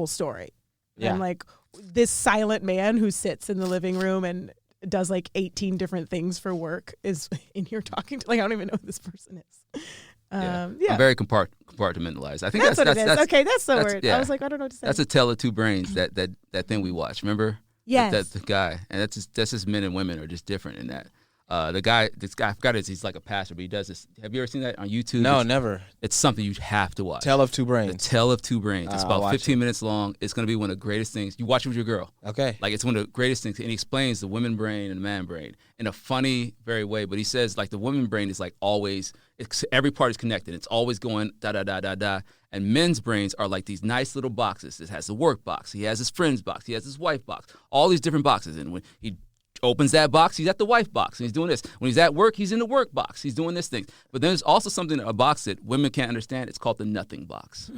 story. Yeah. I'm like this silent man who sits in the living room and does like 18 different things for work is in here talking to, like, I don't even know who this person is. I'm very compartmentalized. I think that's what it is. Okay, that's the word. Yeah. I was like, I don't know what to say. That's A Tale of Two Brains, that thing we watched. Remember? Yes. That's the guy. And that's just men and women are just different in that. This guy, I forgot he's like a pastor, but he does this. Have you ever seen that on YouTube? No, never. It's something you have to watch. Tale of Two Brains. The Tale of Two Brains. It's about 15 minutes long. It's going to be one of the greatest things. You watch it with your girl. Okay. Like, it's one of the greatest things. And he explains the women brain and the man brain in a funny, very way. But he says, like, the woman brain is like always, every part is connected. It's always going da-da-da-da-da. And men's brains are like these nice little boxes. It has the work box. He has his friend's box. He has his wife box. All these different boxes. And when he opens that box, he's at the wife box, and he's doing this. When he's at work, he's in the work box. He's doing this thing. But then there's also something, a box that women can't understand. It's called the nothing box.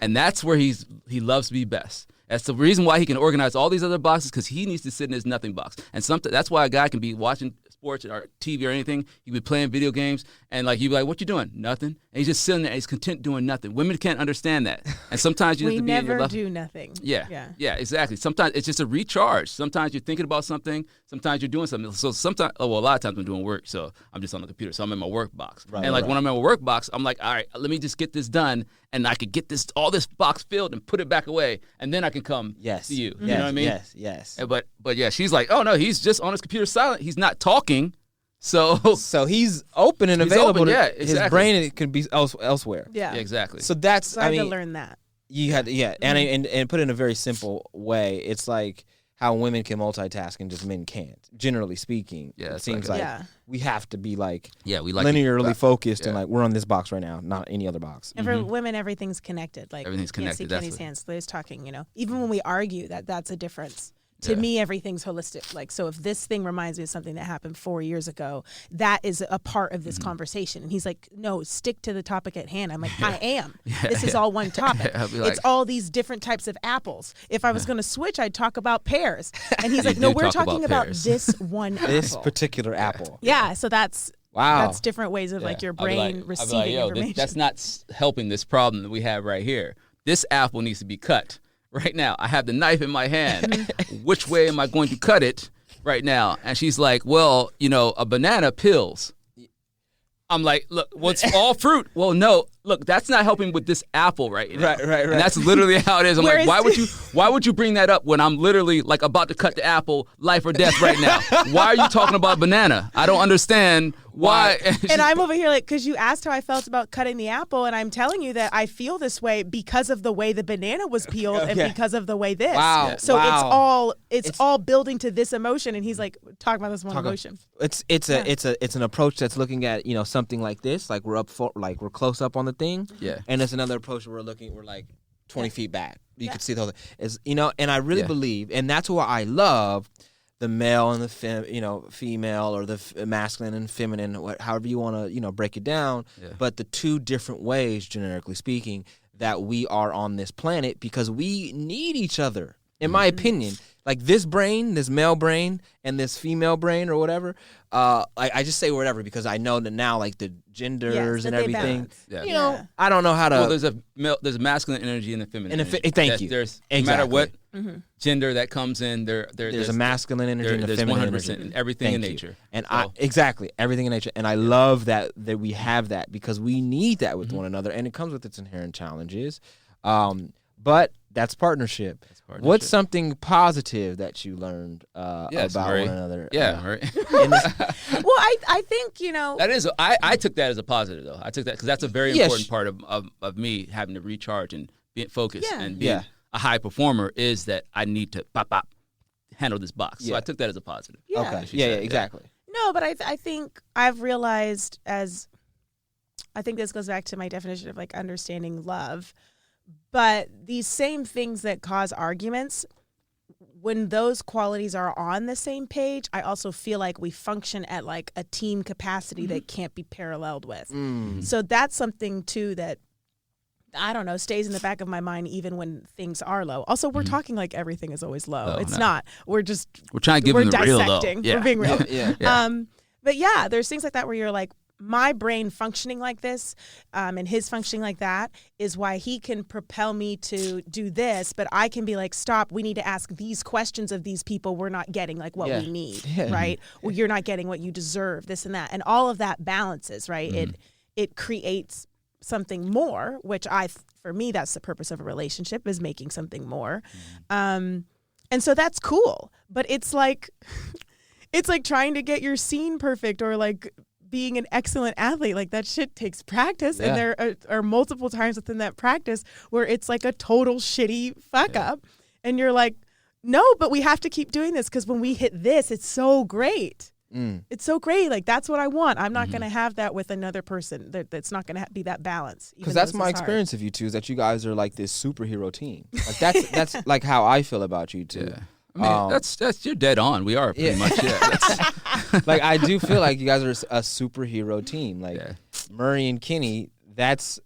And that's where he loves to be best. That's the reason why he can organize all these other boxes, because he needs to sit in his nothing box. And that's why a guy can be watching sports or TV or anything. He can be playing video games, and like, you'd be like, what you doing? Nothing. And he's just sitting there and he's content doing nothing. Women can't understand that. And sometimes you have to be in your never do nothing. Yeah, exactly. Sometimes it's just a recharge. Sometimes you're thinking about something. Sometimes you're doing something. So sometimes, a lot of times I'm doing work, so I'm just on the computer. So I'm in my work box. Right, and like when I'm in my work box, I'm like, all right, let me just get this done, and I could get all this box filled and put it back away, and then I can come to you. You know what I mean? Yes. But yeah, she's like, oh no, he's just on his computer silent. He's not talking. So he's open and available. Open, yeah, exactly. His brain, it can be elsewhere. Yeah, exactly. So that's, I had to learn that. You had and put it in a very simple way. It's like how women can multitask and just men can't. Generally speaking, it seems like we have to be like we like linearly focused and like we're on this box right now, not any other box. And for women, everything's connected. Like everything's connected. Can't see Kenny's hands. Liz talking. Even when we argue, that's a difference. To me, everything's holistic. Like, so if this thing reminds me of something that happened 4 years ago, that is a part of this conversation. And he's like, no, stick to the topic at hand. I'm like, I am. This is all one topic. It's all these different types of apples. If I was going to switch, I'd talk about pears. And he's like, no, we're talking about this one apple. This particular apple. Yeah, so that's... Wow. That's different ways of like your brain receiving information. That's not helping this problem that we have right here. This apple needs to be cut. Right now, I have the knife in my hand. Which way am I going to cut it right now? And she's like, well, a banana peels. I'm like, look, it's all fruit. Well, no, look, that's not helping with this apple right now. Right. And that's literally how it is. I'm like, why would you bring that up when I'm literally like about to cut the apple, life or death right now? Why are you talking about banana? I don't understand why. And I'm over here like, because you asked how I felt about cutting the apple, and I'm telling you that I feel this way because of the way the banana was peeled and because of the way this. Wow. So it's all building to this emotion, and he's like talking about this one emotion. It's an approach that's looking at something like this, like we're we're close up on the thing. Yeah. And it's another approach where we're like 20 feet back. You can see the whole thing. And I really believe, and that's why I love the male and the female, or the masculine and feminine, however you want to break it down. Yeah. But the two different ways, generically speaking, that we are on this planet, because we need each other. In my opinion, like this brain, this male brain, and this female brain, or whatever. I just say whatever because I know that now, like the genders and everything. I don't know how to. Well, there's a masculine energy and a feminine energy. Thank you. No matter what gender that comes in. There's a masculine energy and a there's feminine 100% energy. in everything Thank in you. nature. And So- exactly everything in nature. And I love that we have that because we need that with one another, and it comes with its inherent challenges. But that's partnership. What's something positive that you learned about Murray. one another? Yeah, right. Well, I think, That is, I took that as a positive though. I took that because that's a very important part of me having to recharge and being focused and being a high performer is that I need to handle this box. So I took that as a positive. Yeah. Okay. Yeah, exactly. No, but I think I've realized I think this goes back to my definition of like understanding love. But these same things that cause arguments, when those qualities are on the same page, I also feel like we function at like a team capacity that can't be paralleled with. So that's something too that, I don't know, stays in the back of my mind even when things are low. Also, we're talking like everything is always low. It's not. We're trying to give them the real low. Dissecting. Yeah. We're being real. Yeah. But yeah, there's things like that where you're like, my brain functioning like this and his functioning like that is why he can propel me to do this, but I can be like, stop, we need to ask these questions of these people. We're not getting like what we need, right? Well, you're not getting what you deserve, this and that. And all of that balances, right? It creates something more, which for me, that's the purpose of a relationship, is making something more. And so that's cool, but it's like trying to get your scene perfect or like being an excellent athlete. Like that shit takes practice. And there are multiple times within that practice where it's like a total shitty fuck up. And you're like, no, but we have to keep doing this because when we hit this, it's so great. It's so great. Like that's what I want. I'm not going to have that with another person. That's not going to be that balance. Because that's my experience of you two, is that you guys are like this superhero team. Like that's like how I feel about you two. Yeah. I mean, that's you're dead on. We are pretty much. Yeah. Like I do feel like you guys are a superhero team. Like Murray and Kenny. That's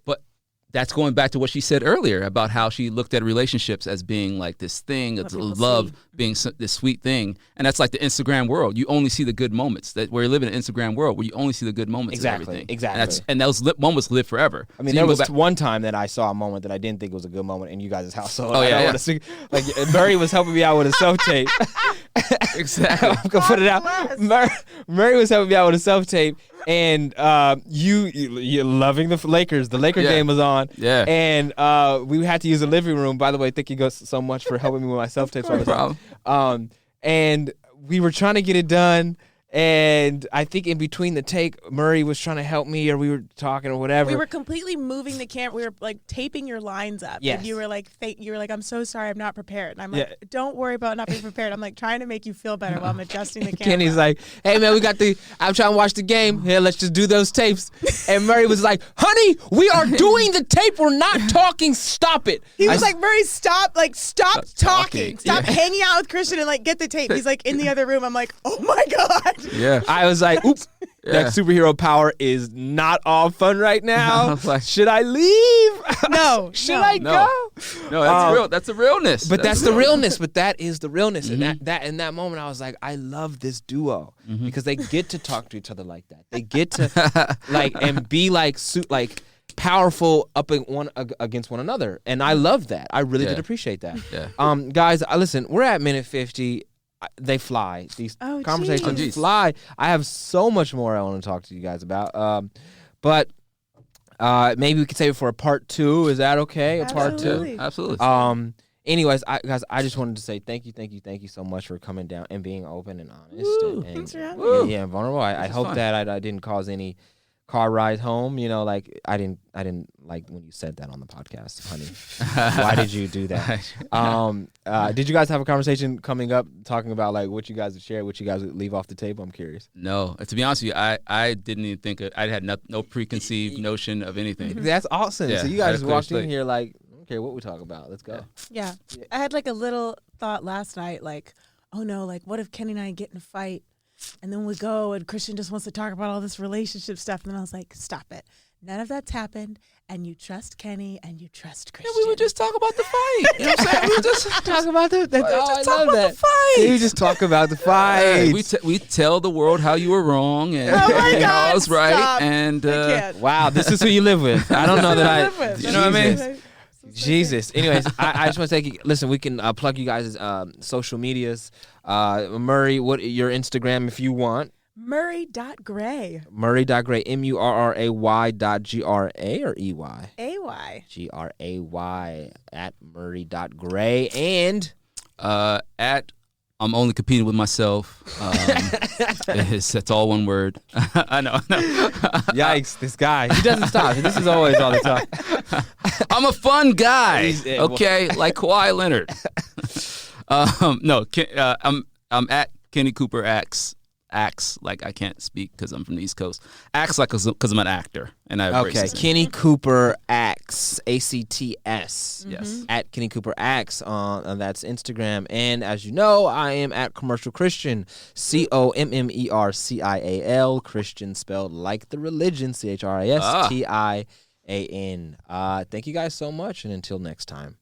going back to what she said earlier about how she looked at relationships as being like this thing, love being this sweet thing, and that's like the Instagram world. You only see the good moments. That we're living in an Instagram world where you only see the good moments. Exactly, of everything. exactly. And those moments live forever. I mean, so there was one time that I saw a moment that I didn't think was a good moment in you guys' household. Like Murray was helping me out with a self tape. Exactly. I'm gonna put it out. Murray was helping me out with a self tape. And you're loving the Lakers. The Lakers game was on. Yeah. And we had to use the living room. By the way, thank you guys so much for helping me with my self-tapes. No problem. And we were trying to get it done. And I think in between the take, Murray was trying to help me, or we were talking or whatever. We were completely moving the camera. We were like taping your lines up. Yes. And you were like, I'm so sorry, I'm not prepared. And I'm like, don't worry about not being prepared. I'm like trying to make you feel better while I'm adjusting the camera. Kenny's like, hey man, I'm trying to watch the game. Here, let's just do those tapes. And Murray was like, honey, we are doing the tape. We're not talking. Stop it. He was like, Murray, stop talking. Stop Yeah. hanging out with Christian and like get the tape. He's like in the other room. I'm like, oh my God. Yeah. I was like, oops, that superhero power is not all fun right now. Should I leave? No. Should I go? No, that's real. That's the realness. But that's the realness. But that is the realness. And that in that moment, I was like, I love this duo because they get to talk to each other like that. They get to and be like powerful up against one another. And I love that. I really did appreciate that. Yeah. Guys, listen, we're at minute 50. They fly. These conversations fly. I have so much more I want to talk to you guys about. But maybe we could save it for a part 2. Is that okay? Part 2? Absolutely. Anyways, guys, I just wanted to say thank you so much for coming down and being open and honest. Thanks for having me. Yeah, vulnerable. I hope that I didn't cause any car ride home. You know, like I didn't like when you said that on the podcast, honey. Why did you do that? Did you guys have a conversation coming up talking about like what you guys would share, what you guys would leave off the table? I'm curious. No, to be honest with you, I didn't even think I had no preconceived notion of anything. That's awesome. Yeah, so you guys just walked in here like, I don't care what we talk about. Let's go. Yeah. I had like a little thought last night, like, oh no, like what if Kenny and I get in a fight and then we go and Christian just wants to talk about all this relationship stuff. And then I was like, stop it. None of that's happened. And you trust Kenny and you trust Christian. Yeah, we would just talk about the fight. You know what I'm saying? We would just talk about the I love that. We just talk about the fight. We tell the world how you were wrong and oh my God, I was right. stop. And I can't. wow, this is who you live with. I don't know that You know what I mean? Jesus. Anyways, I just want to say, listen, we can plug you guys' social medias. Murray, what your Instagram if you want. Murray.Gray. Murray.Gray. MURRAY.GRA or EY? AY. GRAY at Murray.Gray. And at I'm only competing with myself. That's all one word. I know. Yikes, this guy. He doesn't stop. This is always all the time. I'm a fun guy. Okay, like Kawhi Leonard. I'm at Kenny Cooper Acts. Like I can't speak because I'm from the East Coast. Acts like because I'm an actor and I have okay. Kenny Cooper Acts, ACTS. Yes. At Kenny Cooper Acts on that's Instagram, and as you know, I am at Commercial Christian, COMMERCIAL, Christian spelled like the religion, CHRISTIAN. Thank you guys so much, and until next time.